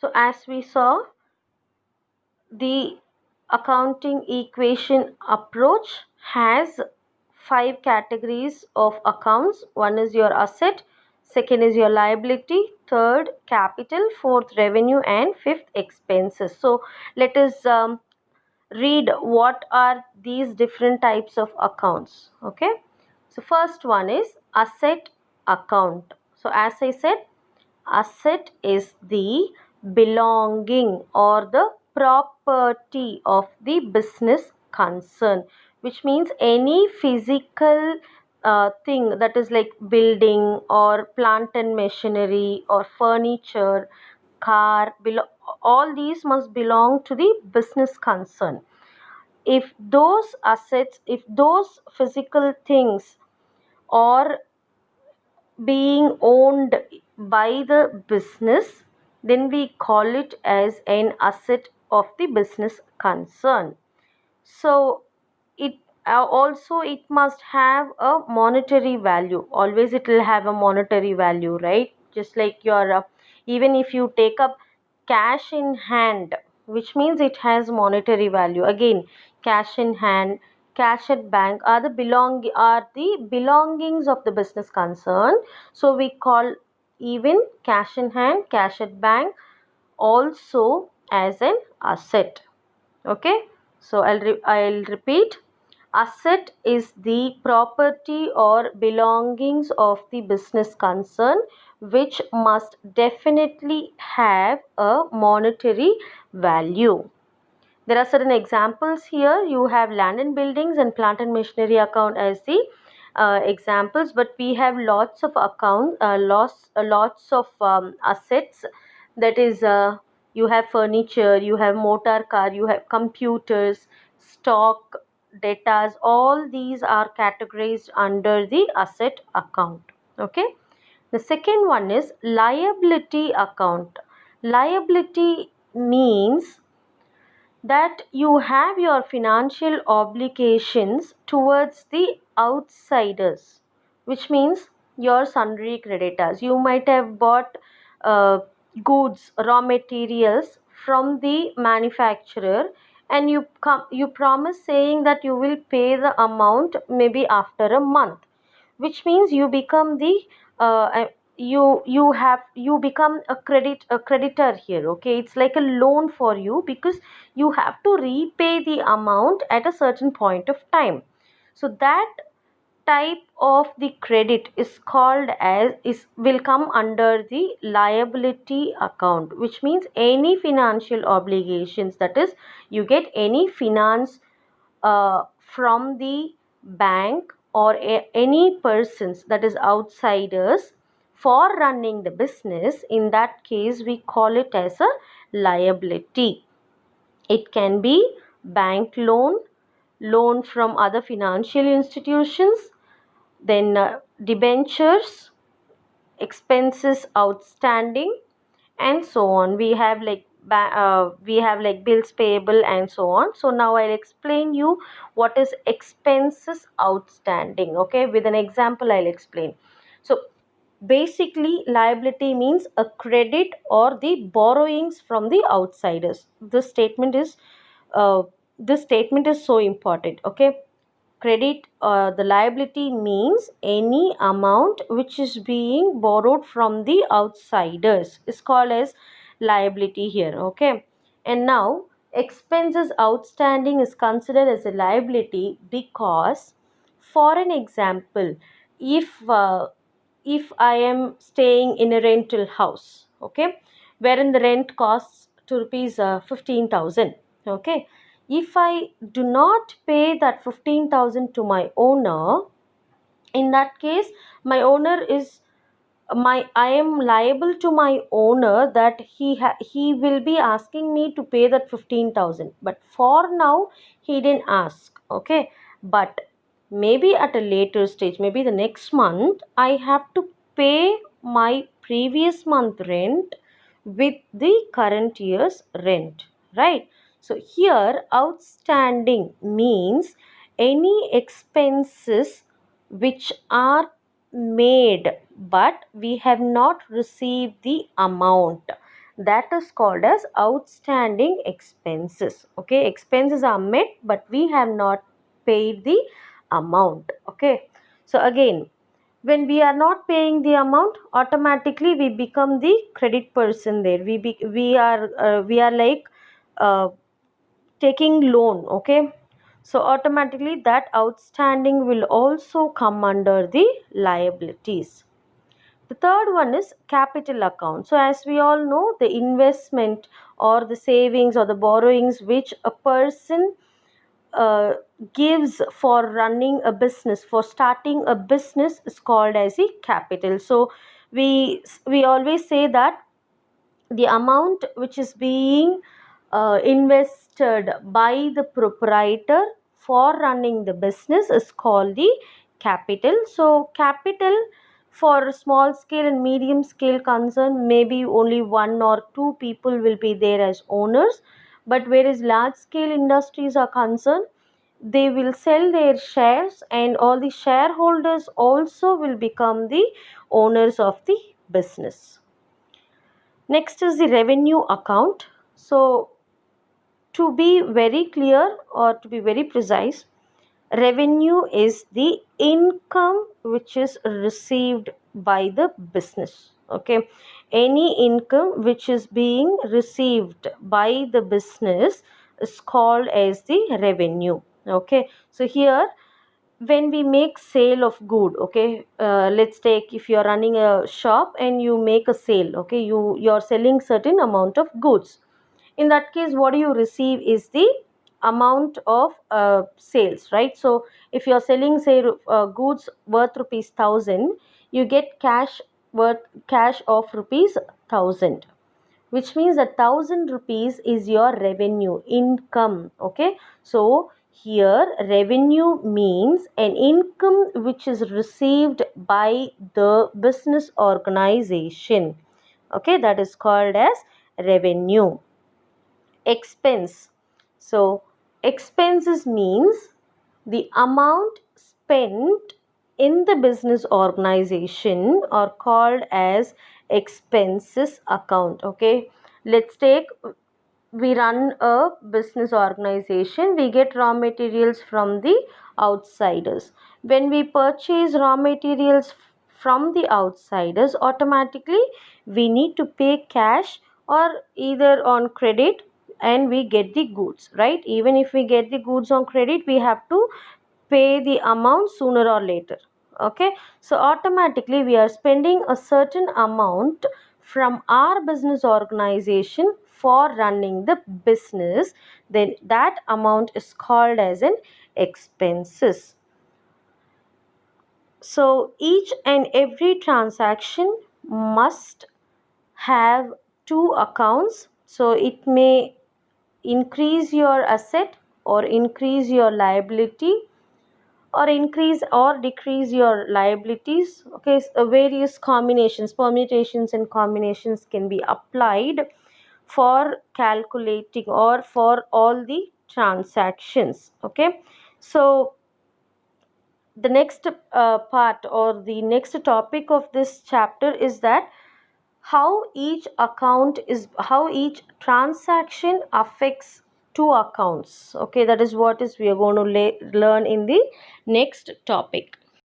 So as we saw, the accounting equation approach has 5 categories of accounts. One is your asset, second is your liability, third capital, fourth revenue, and fifth expenses. So let us read what are these different types of accounts. Okay, so first one is asset account. So as I said, asset is the belonging or the property of the business concern, which means any physical thing, that is like building or plant and machinery or furniture, car, all these must belong to the business concern. If those assets, if those physical things are being owned by the business, then we call it as an asset of the business concern. So it also it must have a monetary value. Always it will have a monetary value, right? Just like your even if you take up cash in hand, which means it has monetary value. Again, cash in hand, cash at bank are the belongings of the business concern. So we call even cash in hand, cash at bank also as an asset. Okay, so I'll repeat. Asset is the property or belongings of the business concern, which must definitely have a monetary value. There are certain examples here. You have land and buildings and plant and machinery account as the examples, but we have lots of lots of assets. That is, you have furniture, you have motor car, you have computers, stock, debtors. All these are categorized under the asset account. Okay. The second one is liability account. Liability means that you have your financial obligations towards the outsiders, which means your sundry creditors. You might have bought uh, goods, raw materials from the manufacturer, and you promise saying that you will pay the amount maybe after a month, which means you become the you become a creditor here. Okay, it's like a loan for you because you have to repay the amount at a certain point of time. So that type of the credit is called as is will come under the liability account, which means any financial obligations, that is, you get any finance from the bank or any persons, that is outsiders, for running the business. In that case we call it as a liability. It can be bank loan, loan from other financial institutions, then debentures, expenses outstanding, and so on. We have like we have like bills payable and so on. So now I'll explain you what is expenses outstanding. Okay, with an example I'll explain. So basically liability means a credit or the borrowings from the outsiders. Uh, this statement is so important. Okay, credit, the liability means any amount which is being borrowed from the outsiders is called as liability here. Okay, and now expenses outstanding is considered as a liability because, for an example, if I am staying in a rental house, okay, wherein the rent costs to rupees 15,000. Okay, if I do not pay that 15,000 to my owner, in that case my owner is my I am liable to my owner, that he will be asking me to pay that 15,000. But for now he didn't ask. Okay, but maybe at a later stage, maybe the next month, I have to pay my previous month rent with the current year's rent, right? So here outstanding means any expenses which are made but we have not received the amount. that is called as outstanding expenses. Okay, expenses are met but we have not paid the amount. Okay, so again, when we are not paying the amount, automatically we become the credit person there. We are like uh, taking loan. Okay, so automatically that outstanding will also come under the liabilities. The third one is capital account. So as we all know, the investment or the savings or the borrowings which a person uh, gives for running a business, for starting a business, is called as the capital. So we always say that the amount which is being invested by the proprietor for running the business is called the capital. So capital for small scale and medium scale concern, maybe only one or two people will be there as owners, but whereas large scale industries are concerned, they will sell their shares and all the shareholders also will become the owners of the business. Next is the revenue account. So, to be very clear or to be very precise, revenue is the income which is received by the business. Okay, any income which is being received by the business is called as the revenue. Okay, so here when we make sale of good, okay, let's take, if you're running a shop and you make a sale, okay, you're selling certain amount of goods. In that case, what do you receive is the amount of sales, right? So if you're selling, say, goods worth rupees 1000, you get cash of rupees 1000, which means 1000 rupees is your revenue income. Okay, so here revenue means an income which is received by the business organization. Okay, that is called as revenue. Expense. So expenses means the amount spent in the business organization are called as expenses account. Okay, let's take, we run a business organization, we get raw materials from the outsiders. When we purchase raw materials from the outsiders, automatically we need to pay cash or either on credit, and we get the goods, right? Even if we get the goods on credit, we have to pay the amount sooner or later. Okay, so automatically we are spending a certain amount from our business organization for running the business, then that amount is called as an expenses. So each and every transaction must have two accounts, so it may increase your asset or increase your liability, or increase or decrease your liabilities. Okay, so various combinations, permutations and combinations can be applied for calculating or for all the transactions. Okay, so the next part or the next topic of this chapter is that how each transaction affects two accounts. Okay, that is what is we are going to learn in the next topic.